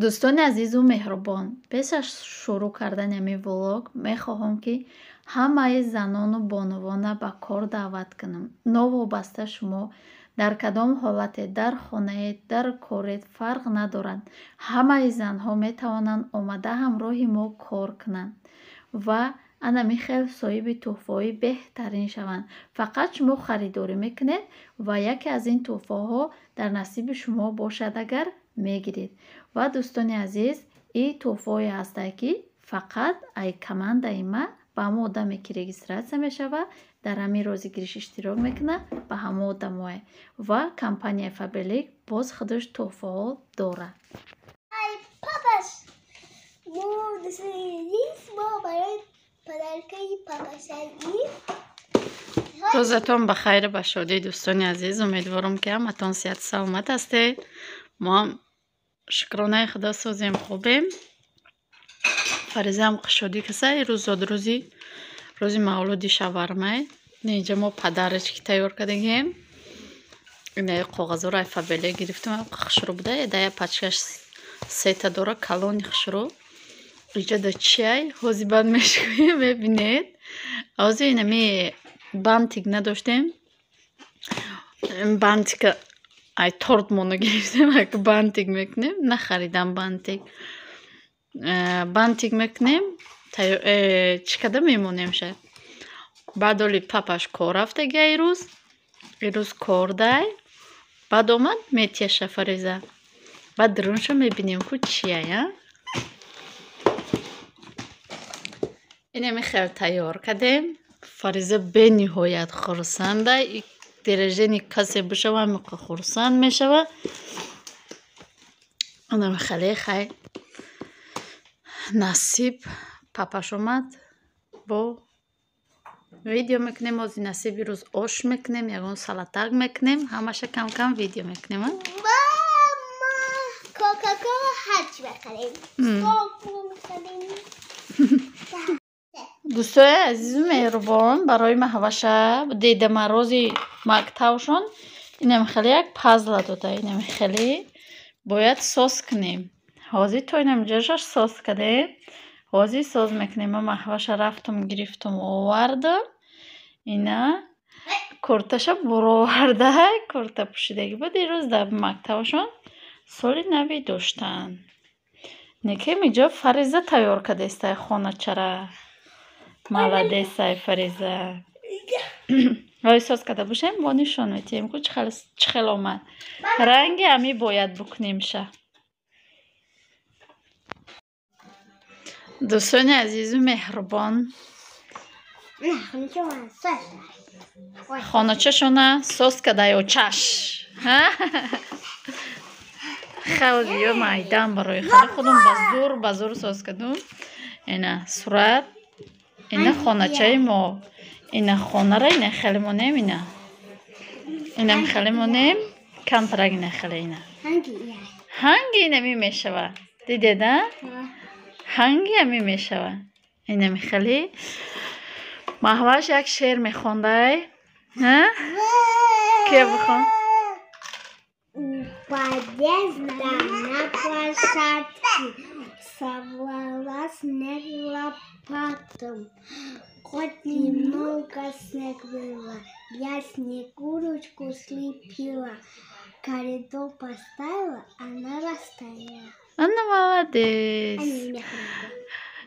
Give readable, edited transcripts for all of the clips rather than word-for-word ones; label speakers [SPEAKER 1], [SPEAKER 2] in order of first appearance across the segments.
[SPEAKER 1] Дӯстони азизу меҳрубон, пеш аз шурӯъ кардани ҳамин влог мехоҳам, ки ҳамаи занону бонувона ба кор даъват кунам. Новобаста шумо дар кадом ҳолате, дар хонаед, дар коред, фарқ надорад. Ҳамаи занҳо метавонанд омада ҳамроҳи мо кор кунанд ва ана михел соҳиби тӯҳфаҳои беҳтарин шаванд. Фақат шумо харидорӣ мекунед ва яке аз ин тӯҳфаҳо дар насиби шумо бошад, агар мегиред. Ва дӯстони азиз, ин тӯҳфаҳое ҳастанд, ки фақат ай командаи ма ба ҳамон одаме, ки регистратсия мешава, дар ҳамин розыгриш иштирок мекунад, ба ҳамон одамое. Ва компанияи Faberlic боз худаш тӯҳфаҳо дорад.
[SPEAKER 2] Ай, папаш! Мо дӯстони мо барои падаркаи папашаи
[SPEAKER 1] рӯзатон бахайр ба шодӣ, дӯстони азиз. Умедворам, ки ҳаматон сиҳату саломат ҳастед. мо ҳам шукронаи худо созем, хубем. Фаризаам шодӣ касай. Рӯз зод рӯзи мавлуди шавармае. Инҷа мо падарачки тайёр кардагем. Ина коғазҳоро ай Faberlic гирифтам. хушрӯ буда. Дая пачкаш сета дора, калони хушрӯ. Инҷа да чай ҳози банд мешавем, мебинед. ҳозир инами бантик надоштем. Бантика ай торт моно гирифтем, ак бантик мекунем. Нахаридам бантик. Бантик мекунем. Чӣ када мемонем шаид. Баъд оли папаш кор рафтагия ирӯз кор дай. Баъд омад метеша Фариза. Баъд дурунша мебинем ку чия. Инами хел тайёр кардем. Фариза бениҳоят хурсанда. Деражени касе бишава ҳамиқа хурсанд мешава. Инами хеле хай насиб папаш омад. Бо видео мекунем. Ози насиб ирӯз ош мекунем, ягон салатак мекунем. Ҳамаша кам кам видео мекунем.
[SPEAKER 2] мама кока-кола ҳарчи бахарем.
[SPEAKER 1] дӯстони азизу меҳрубон, барои маҳваша дидама рози мактабшон инами хеле як пазла дода. Инами хеле бояд сос кунем. ҳозир то инамҷашаш сос кардем. ҳозир соз мекунем. Ма маҳваша рафтум гирифтум овардам. Ина курташа буроварда курта пӯшидаги буд. ирӯз дар мактабшон соли нави доштанд. Некем иҷо Фариза тайёр кардестай хоначара. Маладесай Фариза. ҳои соз карда бошем, бо нишон метиҳем ку чӣ хел омад. Ранги ҳами бояд букунемша. дӯстони азизу меҳрубон, хоначашона соз кадаё чаш. хеле майдан барои хели худум ба зур соз кардум. Ина сурат, ина хоначаи мо. Ина хонара ина хеле монем. Ина хеле монем. Камтарак ина хеле ина. ҳанги инами мешава. Дидеда? ҳанги ами мешава. Инами хеле маҳваш як шеър мехондай. Ке бихон?
[SPEAKER 2] Подъезда на площадке собрала снег лопатом. Хоть немного снег было, я снегурочку слепила. Коридор поставила, она растаяла.
[SPEAKER 1] Анна молодец.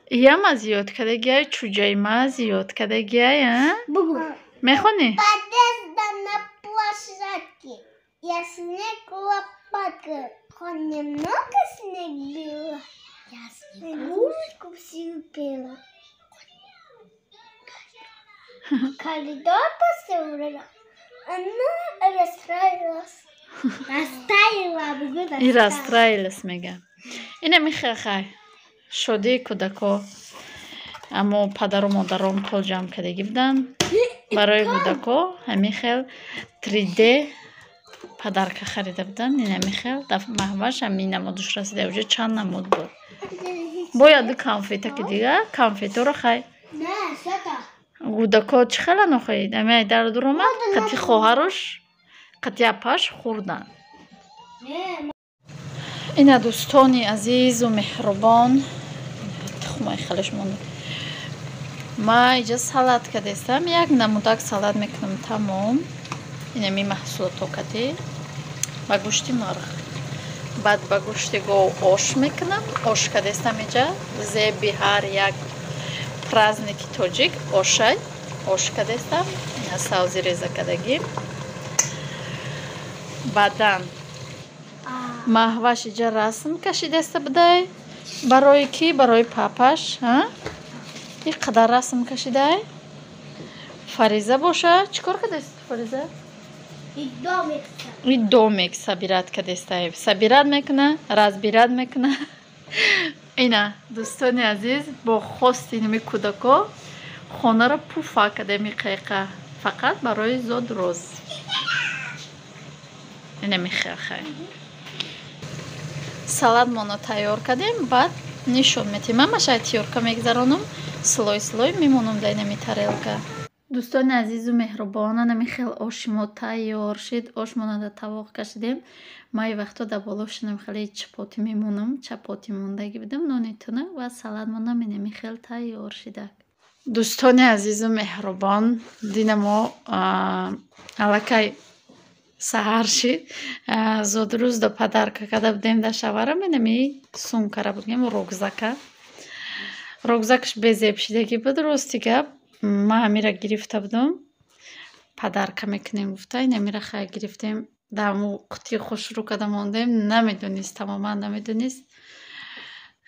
[SPEAKER 1] Яма зиёд кардагия, чуҷайма зиёд кардагия. Мехони?
[SPEAKER 2] Подъезда на площадке. Я снег лопаткой. Хоть немного снег было, я снегурочку слепила. Коридор поставила, она расстроилась.
[SPEAKER 1] И расстроилась мега. Ина михахай шодии кӯдако. Аммо падару модаром пул ҷамъ кардаги буданд барои кӯдако. Ҳамин хел 3D падарка харида буданд. Ина михел дар маҳваш ҳамин намудуш расида. Уҷа чанд намуд буд. Бояд ду конфетаки дига. Конфетаро хай. Кӯдако чӣ хела нохоҳед? Ами дар дур омад қати хоҳаруш қати апаш хӯрданд. اینا دوستانی عزیز و مهربان تخمای خلش مونده ما اینجا سالاد کردم یک نمودک سالاد میکنم تمام اینا می محصول توکتی با گوشت مرغ بعد با گوشت گو آش میکنم آش کردم اینجا زیب بیهار یک پرازنیک توجیک آشای آش کردم اینا سازی ریزه کردگیم بعدن محوش اینجا رسم کشیده است بدای برای کی برای پاپاش این قدر رسم کشیده فریزه باشه چیکار کرده است فریزه این دو میکس سبیرات کرده است سبیرات میکنه رازبیرات میکنه اینا دوستان عزیز با خواست اینمی کودکو خانه را پوفا کرده میقیقه فقط برای زود روز اینمی خیلی سالاد моно тайёр кардем баъд нишон медиҳем ман шояд тиёрка мегзаронам слой слой мемонам дар инами тарелка дӯстони азизу меҳрубон анами хел оши мо тайёр шид ошмона дар тавоқ кашидем ман ин вақтҳо дар боло шунам хеле чапоти мемонам чапоти мондагӣ будам нони туна ва салат монам инами хел тайёр шидак дӯстони азизу меҳрубон дина мо аллакай саҳар шид зудрӯз до падарка када будем да шавара менами сумкара будгем рюкзакаш безеб шидагӣ буд рости гап ман ҳамира гирифта будам падарка мекунем гуфта инамира хай гирифтем дамо қутӣ хушрӯ када мондем намедонист тамоман намедонист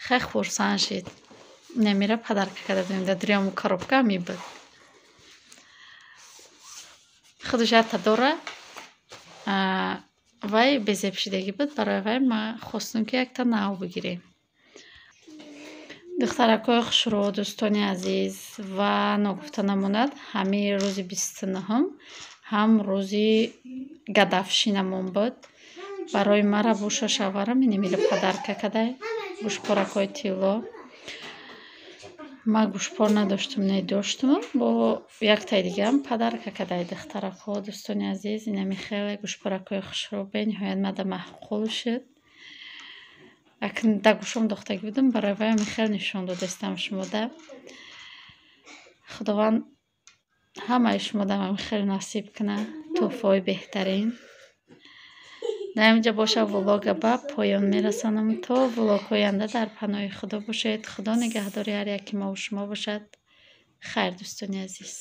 [SPEAKER 1] хай хурсанд шид инамира падарка када будем да дурёму коробка мебуд худаш ята дора вай безеб шидагӣ буд барои вай ман хостам ки якта нав бигирем духтаракҳои хушрӯ дӯстони азиз ва ногуфта намонад ҳамаи рӯзи 29 ҳам рӯзи гадафшинамон буд барои мара буша шаварам инамира падарка кадай гӯшпоракҳои тилло ман гӯшпор надоштам недоштам бо яктаи дигаам падарка кадай духтаракҳо дӯстони азиз инами хеле гӯшпоракҳои хушрӯ бениҳоят мада маъқул шуд акн да гӯшам дохтагӣ будам барои ваям хеле нишон додастам шумода худованд ҳамаи шумодам хеле насиб куна тӯҳфаҳои беҳтарин дар ҳаминҷа боша влога ба поён мерасонам то влогҳои оянда дар паноҳи худо бошед худо нигаҳдори ҳар яки мо ва шумо бошад хайр дӯстони азиз